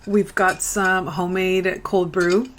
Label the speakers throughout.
Speaker 1: We've got some homemade cold brew.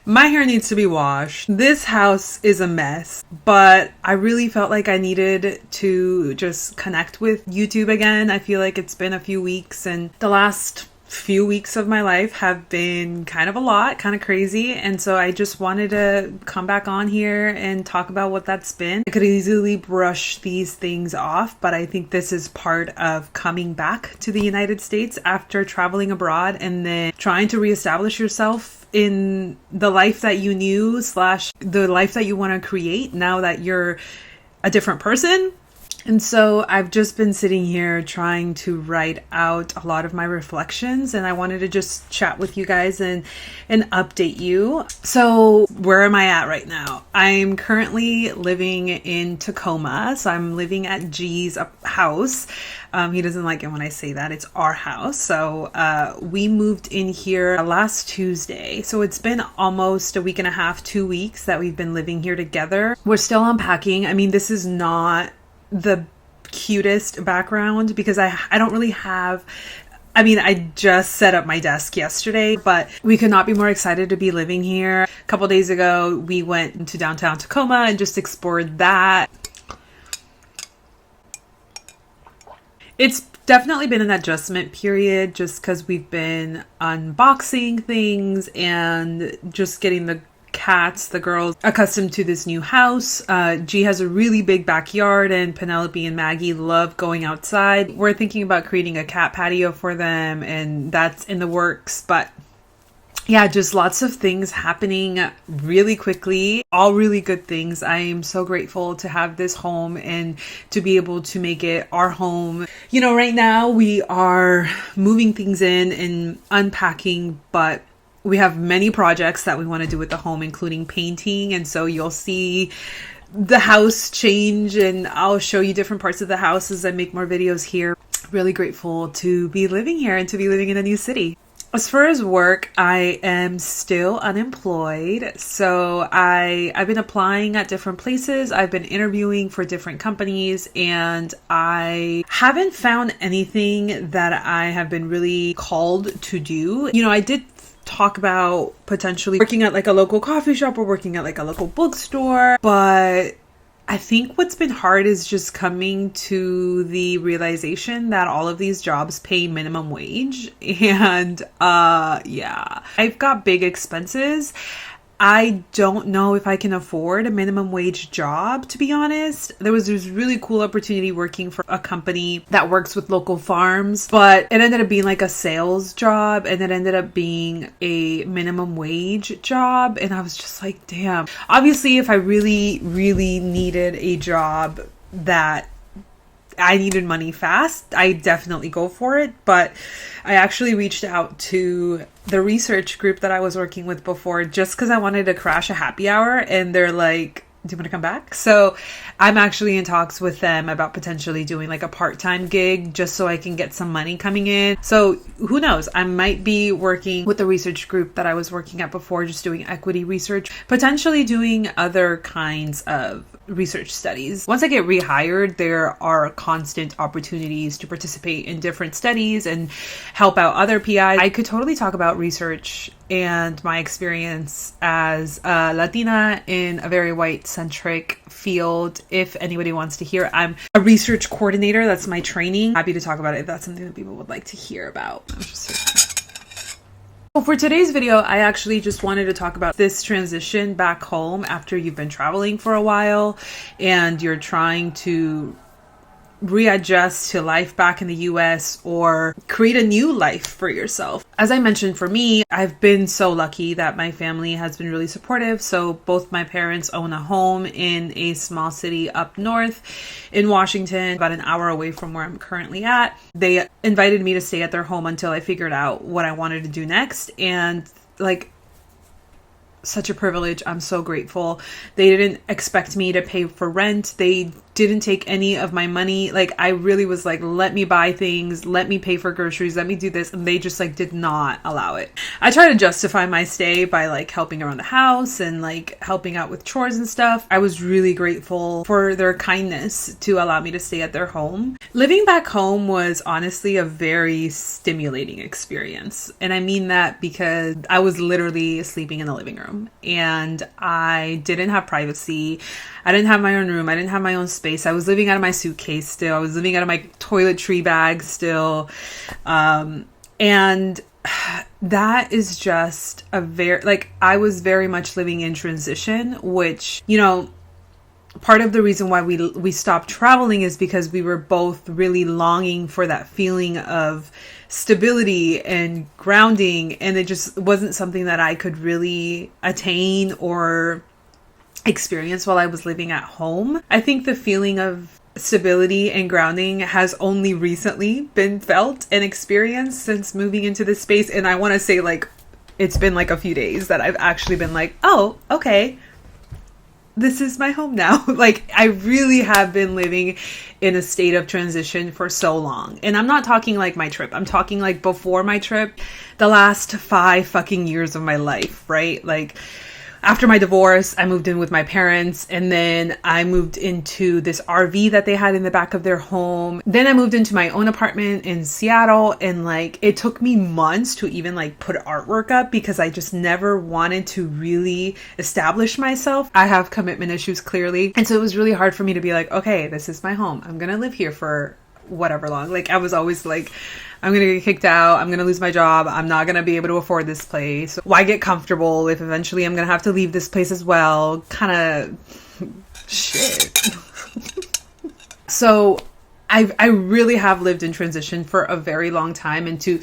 Speaker 1: My hair needs to be washed. This house is a mess, but I really felt like I needed to just connect with YouTube again. I feel like it's been a few weeks, and the last few weeks of my life have been kind of a lot, kind of crazy. And so I just wanted to come back on here and talk about what that's been. I could easily brush these things off, but I think this is part of coming back to the United States after traveling abroad and then trying to reestablish yourself in the life that you knew / the life that you want to create now that you're a different person. And so I've just been sitting here trying to write out a lot of my reflections, and I wanted to just chat with you guys and update you. So where am I at right now? I'm currently living in Tacoma. So I'm living at G's house. He doesn't like it when I say that. It's our house. So we moved in here last Tuesday. So it's been almost a week and a half, 2 weeks that we've been living here together. We're still unpacking. I mean, this is not the cutest background because I don't really have, I mean, I just set up my desk yesterday, but we could not be more excited to be living here. A couple days ago, we went into downtown Tacoma and just explored that. It's definitely been an adjustment period just because we've been unboxing things and just getting the girls accustomed to this new house. G has a really big backyard and Penelope and Maggie love going outside. We're thinking about creating a cat patio for them and that's in the works, but yeah, just lots of things happening really quickly, all really good things. I am so grateful to have this home and to be able to make it our home. You know, right now we are moving things in and unpacking, but we have many projects that we want to do with the home, including painting. And so you'll see the house change and I'll show you different parts of the house as I make more videos here. Really grateful to be living here and to be living in a new city. As far as work, I am still unemployed. So I've been applying at different places. I've been interviewing for different companies and I haven't found anything that I have been really called to do. You know, I did talk about potentially working at like a local coffee shop or working at like a local bookstore, but I think what's been hard is just coming to the realization that all of these jobs pay minimum wage and yeah, I've got big expenses. I don't know if I can afford a minimum wage job, to be honest. There was this really cool opportunity working for a company that works with local farms, but it ended up being like a sales job and it ended up being a minimum wage job. And I was just like, damn. Obviously, if I really, really needed a job that I needed money fast, I definitely go for it. But I actually reached out to the research group that I was working with before just because I wanted to crash a happy hour and they're like, do you want to come back? So I'm actually in talks with them about potentially doing like a part-time gig just so I can get some money coming in. So who knows? I might be working with the research group that I was working at before, just doing equity research, potentially doing other kinds of research studies. Once I get rehired, there are constant opportunities to participate in different studies and help out other PIs. I could totally talk about research and my experience as a Latina in a very white-centric field. If anybody wants to hear, I'm a research coordinator. That's my training. Happy to talk about it if that's something that people would like to hear about. Well, for today's video, I actually just wanted to talk about this transition back home after you've been traveling for a while and you're trying to readjust to life back in the US or create a new life for yourself. As I mentioned, for me, I've been so lucky that my family has been really supportive. So both my parents own a home in a small city up north in Washington, about an hour away from where I'm currently at. They invited me to stay at their home until I figured out what I wanted to do next. And like, such a privilege. I'm so grateful. They didn't expect me to pay for rent. They didn't take any of my money. Like, I really was like, let me buy things, let me pay for groceries, let me do this. And they just like did not allow it. I try to justify my stay by like helping around the house and like helping out with chores and stuff. I was really grateful for their kindness to allow me to stay at their home. Living back home was honestly a very stimulating experience. And I mean that because I was literally sleeping in the living room and I didn't have privacy. I didn't have my own room. I didn't have my own space. I was living out of my suitcase still. I was living out of my toiletry bag still. And that is just a very, like, I was very much living in transition, which, you know, part of the reason why we stopped traveling is because we were both really longing for that feeling of stability and grounding. And it just wasn't something that I could really attain or experience while I was living at home. I think the feeling of stability and grounding has only recently been felt and experienced since moving into this space. And I want to say, like, it's been like a few days that I've actually been like, oh, okay, this is my home now. Like, I really have been living in a state of transition for so long. And I'm not talking like my trip. I'm talking like before my trip, the last 5 fucking years of my life, right? Like, after my divorce, I moved in with my parents, and then I moved into this RV that they had in the back of their home. Then I moved into my own apartment in Seattle, and like, it took me months to even like put artwork up because I just never wanted to really establish myself. I have commitment issues, clearly. And so it was really hard for me to be like, okay, this is my home. I'm gonna live here for whatever long. Like, I was always like, I'm going to get kicked out. I'm going to lose my job. I'm not going to be able to afford this place. Why get comfortable if eventually I'm going to have to leave this place as well? Kind of shit. So I really have lived in transition for a very long time. And to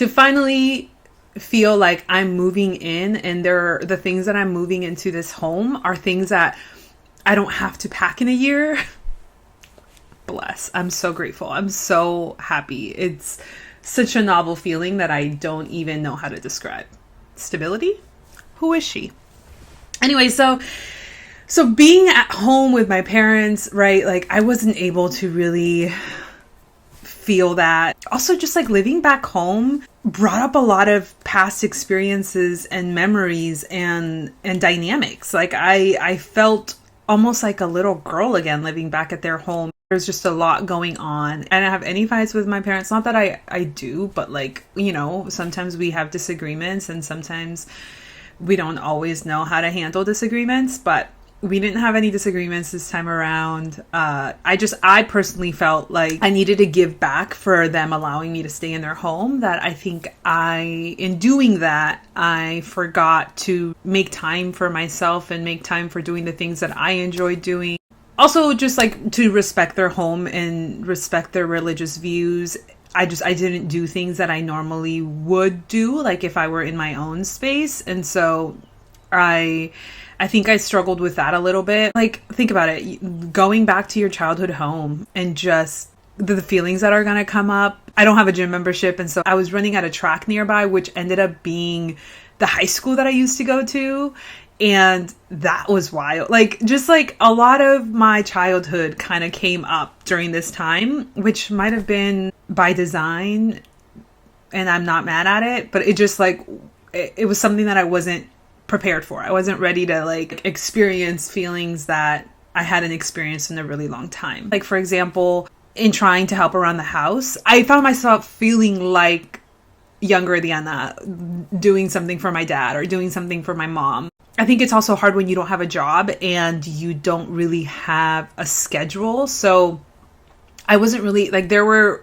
Speaker 1: finally feel like I'm moving in, and the things that I'm moving into this home are things that I don't have to pack in a year. Bless. I'm so grateful. I'm so happy. It's such a novel feeling that I don't even know how to describe. Stability? Who is she? Anyway, so being at home with my parents, right? Like, I wasn't able to really feel that. Also, just like living back home brought up a lot of past experiences and memories and dynamics. Like, I felt almost like a little girl again living back at their home. There's just a lot going on. I don't have any fights with my parents. Not that I do, but like, you know, sometimes we have disagreements and sometimes we don't always know how to handle disagreements, but we didn't have any disagreements this time around. I personally felt like I needed to give back for them allowing me to stay in their home. That I think in doing that, I forgot to make time for myself and make time for doing the things that I enjoyed doing. Also, just like to respect their home and respect their religious views. I didn't do things that I normally would do, like if I were in my own space. And so I think I struggled with that a little bit. Like, think about it, going back to your childhood home and just the feelings that are going to come up. I don't have a gym membership. And so I was running at a track nearby, which ended up being the high school that I used to go to. And that was wild. Like, just like a lot of my childhood kind of came up during this time, which might have been by design, and I'm not mad at it, but it just like, it was something that I wasn't prepared for. I wasn't ready to like experience feelings that I hadn't experienced in a really long time. Like, for example, in trying to help around the house, I found myself feeling like younger Diana doing something for my dad or doing something for my mom. I think it's also hard when you don't have a job and you don't really have a schedule. So I wasn't really like, there were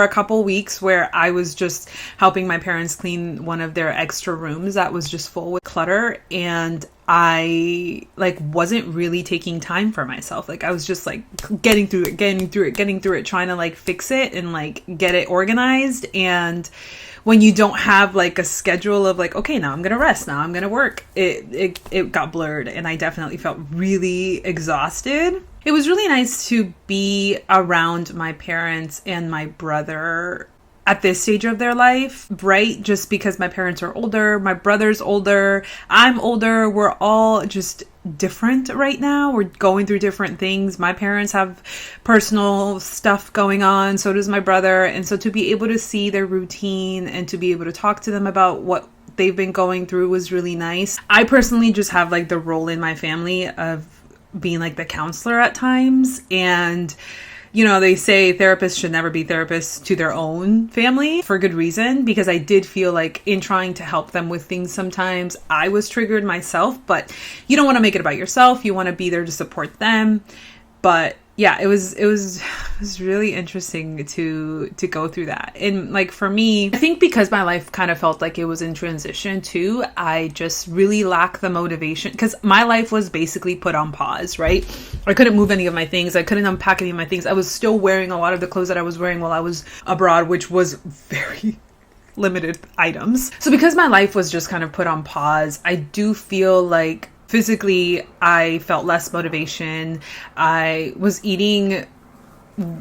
Speaker 1: a couple weeks where I was just helping my parents clean one of their extra rooms that was just full with clutter, and I like wasn't really taking time for myself. Like, I was just like getting through it, trying to like fix it and like get it organized. And when you don't have like a schedule of like, okay, now I'm going to rest, now I'm going to work, it got blurred, and I definitely felt really exhausted. It was really nice to be around my parents and my brother at this stage of their life, right? Just because my parents are older, my brother's older, I'm older, we're all just different right now. We're going through different things. My parents have personal stuff going on, so does my brother. And so to be able to see their routine and to be able to talk to them about what they've been going through was really nice. I personally just have like the role in my family of being like the counselor at times. And you know, they say therapists should never be therapists to their own family for good reason, because I did feel like in trying to help them with things, sometimes I was triggered myself, but you don't want to make it about yourself. You want to be there to support them. But yeah, it was really interesting to go through that. And like for me, I think because my life kind of felt like it was in transition too, I just really lacked the motivation, because my life was basically put on pause, right? I couldn't move any of my things. I couldn't unpack any of my things. I was still wearing a lot of the clothes that I was wearing while I was abroad, which was very limited items. So because my life was just kind of put on pause, I do feel like physically, I felt less motivation. I was eating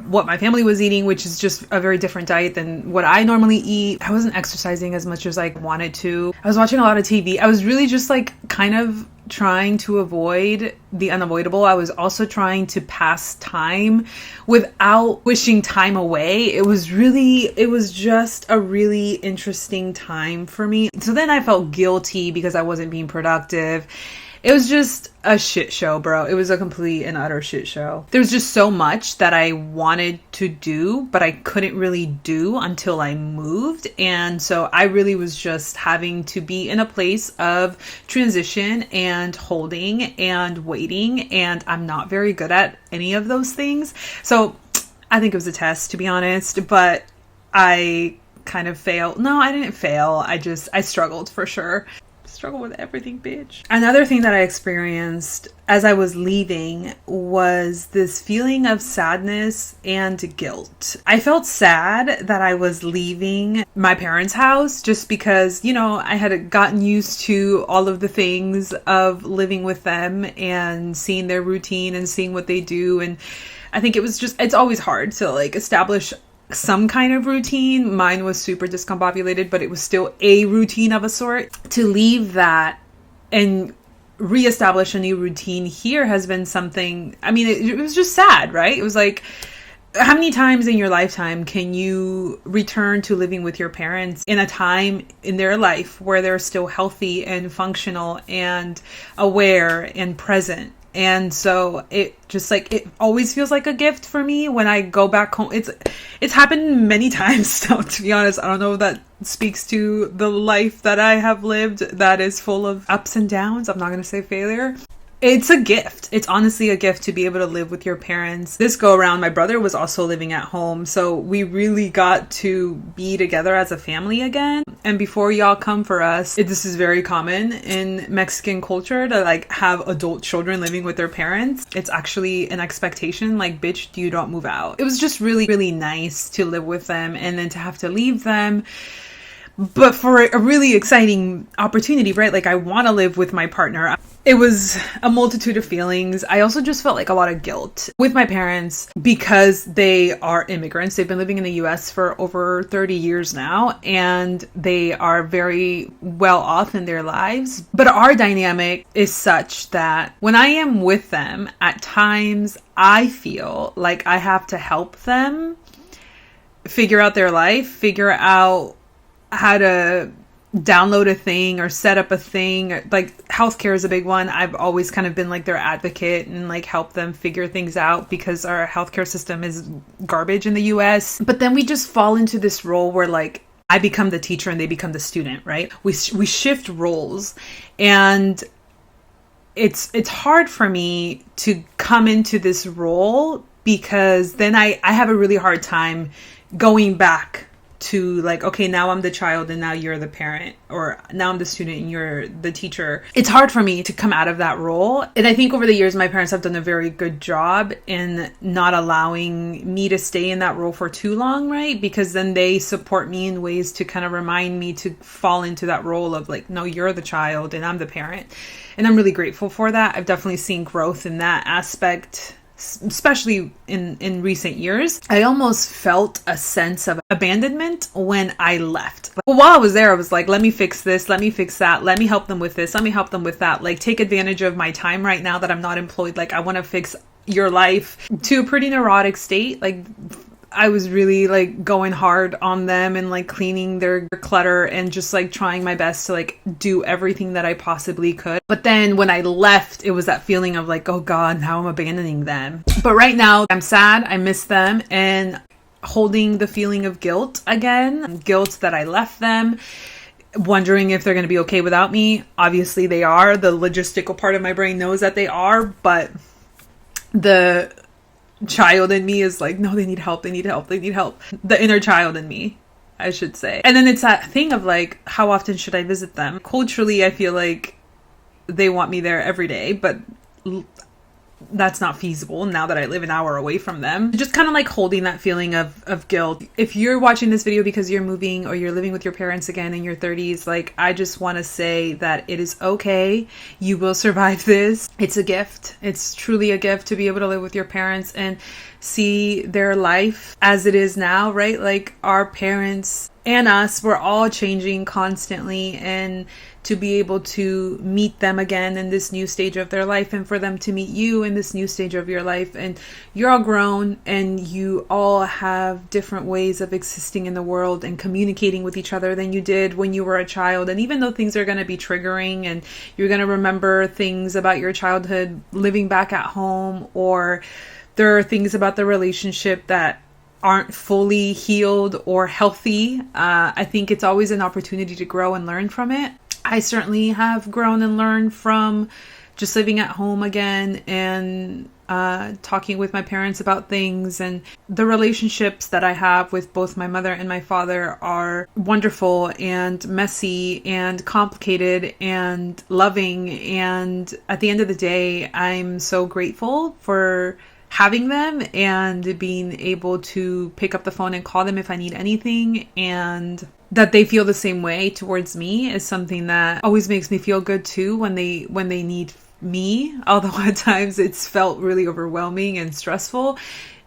Speaker 1: what my family was eating, which is just a very different diet than what I normally eat. I wasn't exercising as much as I wanted to. I was watching a lot of TV. I was really just like kind of trying to avoid the unavoidable. I was also trying to pass time without wishing time away. It was just a really interesting time for me. So then I felt guilty because I wasn't being productive. It was just a shit show, bro. It was a complete and utter shit show. There was just so much that I wanted to do, but I couldn't really do until I moved. And so I really was just having to be in a place of transition and holding and waiting. And I'm not very good at any of those things. So I think it was a test, to be honest, but I kind of failed. No, I didn't fail. I struggled for sure. Struggle with everything, bitch. Another thing that I experienced as I was leaving was this feeling of sadness and guilt. I felt sad that I was leaving my parents' house just because, you know, I had gotten used to all of the things of living with them and seeing their routine and seeing what they do. And I think it's always hard to like establish some kind of routine. Mine was super discombobulated, but it was still a routine of a sort. To leave that and reestablish a new routine here has been something, I mean, it was just sad, right? It was like, how many times in your lifetime can you return to living with your parents in a time in their life where they're still healthy and functional and aware and present? And so it always feels like a gift for me when I go back home. It's happened many times now, to be honest. I don't know if that speaks to the life that I have lived that is full of ups and downs. I'm not going to say failure. It's a gift. It's honestly a gift to be able to live with your parents. This go around, my brother was also living at home. So we really got to be together as a family again. And before y'all come for us, this is very common in Mexican culture to like have adult children living with their parents. It's actually an expectation, like, bitch, you don't move out. It was just really, really nice to live with them and then to have to leave them. But for a really exciting opportunity, right? Like, I want to live with my partner. It was a multitude of feelings. I also just felt like a lot of guilt with my parents because they are immigrants. They've been living in the US for over 30 years now, and they are very well off in their lives. But our dynamic is such that when I am with them, at times I feel like I have to help them figure out their life, figure out how to download a thing or set up a thing. Like, healthcare is a big one. I've always kind of been like their advocate and like help them figure things out because our healthcare system is garbage in the US. But then we just fall into this role where like I become the teacher and they become the student, right? We shift roles, and it's hard for me to come into this role because then I have a really hard time going back to like, okay, now I'm the child and now you're the parent, or now I'm the student and you're the teacher. It's hard for me to come out of that role. And I think over the years, my parents have done a very good job in not allowing me to stay in that role for too long, right? Because then they support me in ways to kind of remind me to fall into that role of like, no, you're the child and I'm the parent. And I'm really grateful for that. I've definitely seen growth in that aspect especially in recent years, I almost felt a sense of abandonment when I left. Well, while I was there, I was like, let me fix this, let me fix that, let me help them with this, let me help them with that. Like, take advantage of my time right now that I'm not employed. Like, I want to fix your life, to a pretty neurotic state. Like, I was really like going hard on them and like cleaning their clutter and just like trying my best to like do everything that I possibly could. But then when I left, it was that feeling of like, oh God, now I'm abandoning them. But right now I'm sad. I miss them, and holding the feeling of guilt again, guilt that I left them, wondering if they're going to be okay without me. Obviously they are. The logistical part of my brain knows that they are, but the child in me is like, no, they need help, they need help, they need help. The inner child in me, I should say. And then it's that thing of like, how often should I visit them? Culturally, I feel like they want me there every day, but that's not feasible now that I live an hour away from them. Just kind of like holding that feeling of guilt. If you're watching this video because you're moving or you're living with your parents again in your 30s, like, I just want to say that it is okay. You will survive this. It's a gift. It's truly a gift to be able to live with your parents and see their life as it is now, right? Like, our parents and us, we're all changing constantly, and to be able to meet them again in this new stage of their life, and for them to meet you in this new stage of your life, and you're all grown and you all have different ways of existing in the world and communicating with each other than you did when you were a child. And even though things are going to be triggering and you're going to remember things about your childhood living back at home, or there are things about the relationship that aren't fully healed or healthy, I think it's always an opportunity to grow and learn from it. I certainly have grown and learned from just living at home again and talking with my parents about things. And the relationships that I have with both my mother and my father are wonderful and messy and complicated and loving. And at the end of the day, I'm so grateful for having them and being able to pick up the phone and call them if I need anything, and that they feel the same way towards me is something that always makes me feel good too when they need me. Although at times it's felt really overwhelming and stressful,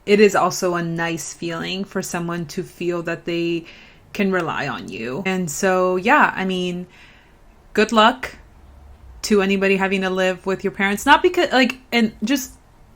Speaker 1: it is also a nice feeling for someone to feel that they can rely on you. And so, yeah, I mean, good luck to anybody having to live with your parents. Not because like, and just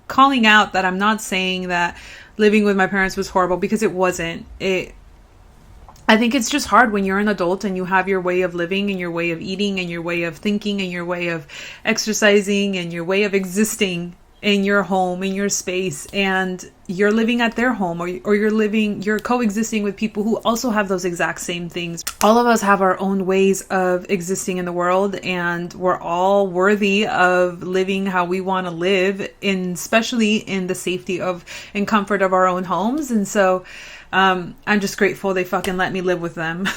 Speaker 1: calling out that I'm not saying that living with my parents was horrible, because it wasn't. I think it's just hard when you're an adult and you have your way of living and your way of eating and your way of thinking and your way of exercising and your way of existing in your home, in your space, and you're living at their home, or you're coexisting with people who also have those exact same things. All of us have our own ways of existing in the world, and we're all worthy of living how we want to live, especially in the safety of and comfort of our own homes. And so I'm just grateful they fucking let me live with them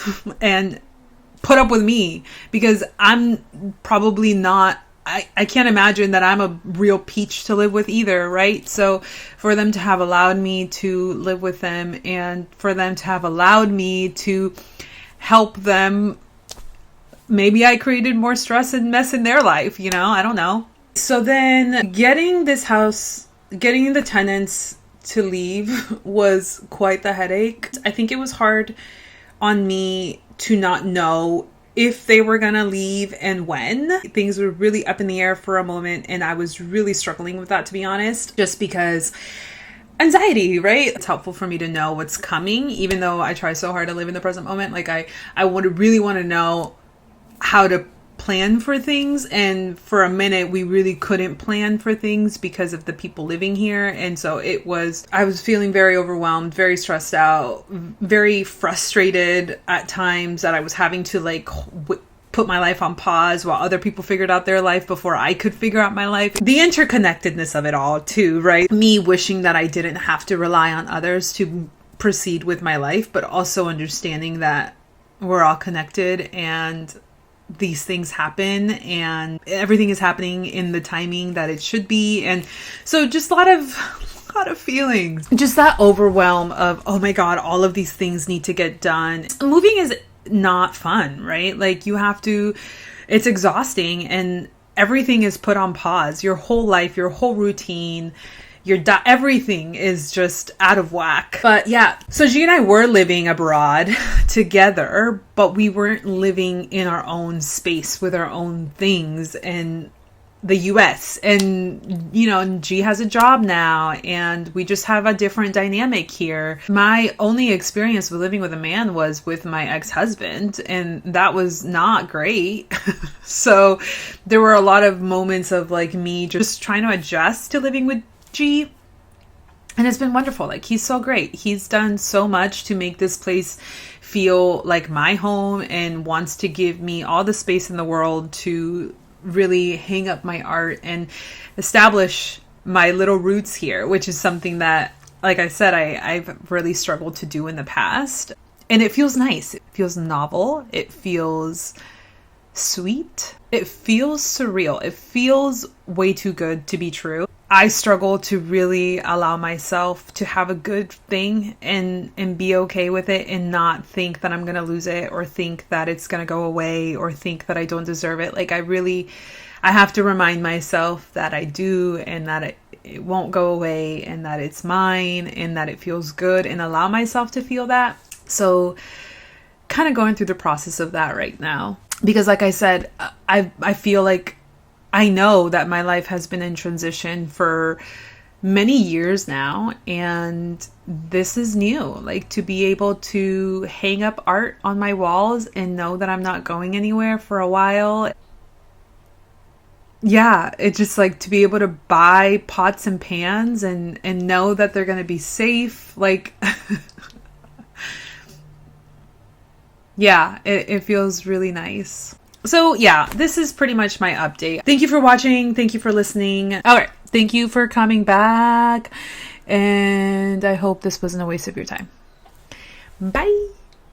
Speaker 1: and put up with me, because I'm probably not, I can't imagine that I'm a real peach to live with either, right? So for them to have allowed me to live with them, and for them to have allowed me to help them, maybe I created more stress and mess in their life, you know? I don't know. So then getting this house, getting the tenants to leave was quite the headache. I think it was hard on me to not know if they were gonna leave and when. Things were really up in the air for a moment, and I was really struggling with that, to be honest, just because anxiety, right? It's helpful for me to know what's coming, even though I try so hard to live in the present moment. Like I would really want to know how to plan for things, and for a minute we really couldn't plan for things because of the people living here. And so I was feeling very overwhelmed, very stressed out, very frustrated at times that I was having to like put my life on pause while other people figured out their life before I could figure out my life. The interconnectedness of it all too, right? Me wishing that I didn't have to rely on others to proceed with my life, but also understanding that we're all connected and these things happen and everything is happening in the timing that it should be. And so just a lot of feelings, just that overwhelm of, oh my God, all of these things need to get done. Moving is not fun, right? Like it's exhausting, and everything is put on pause. Your whole life, your whole routine, everything is just out of whack. But yeah, so G and I were living abroad together, but we weren't living in our own space with our own things in the US. And, you know, G has a job now and we just have a different dynamic here. My only experience with living with a man was with my ex-husband, and that was not great. So there were a lot of moments of like me just trying to adjust to living with G. And it's been wonderful. Like, he's so great. He's done so much to make this place feel like my home and wants to give me all the space in the world to really hang up my art and establish my little roots here, which is something that, like I said, I've really struggled to do in the past. And it feels nice. It feels novel. It feels sweet. It feels surreal. It feels way too good to be true. I struggle to really allow myself to have a good thing and be okay with it and not think that I'm going to lose it or think that it's going to go away or think that I don't deserve it. Like, I have to remind myself that I do, and that it won't go away, and that it's mine, and that it feels good, and allow myself to feel that. So kind of going through the process of that right now, because like I said, I feel like I know that my life has been in transition for many years now, and this is new. Like, to be able to hang up art on my walls and know that I'm not going anywhere for a while. Yeah, it's just like to be able to buy pots and pans and know that they're going to be safe. Like, yeah, it feels really nice. So yeah, this is pretty much my update. Thank you for watching. Thank you for listening. All right. Thank you for coming back. And I hope this wasn't a waste of your time. Bye.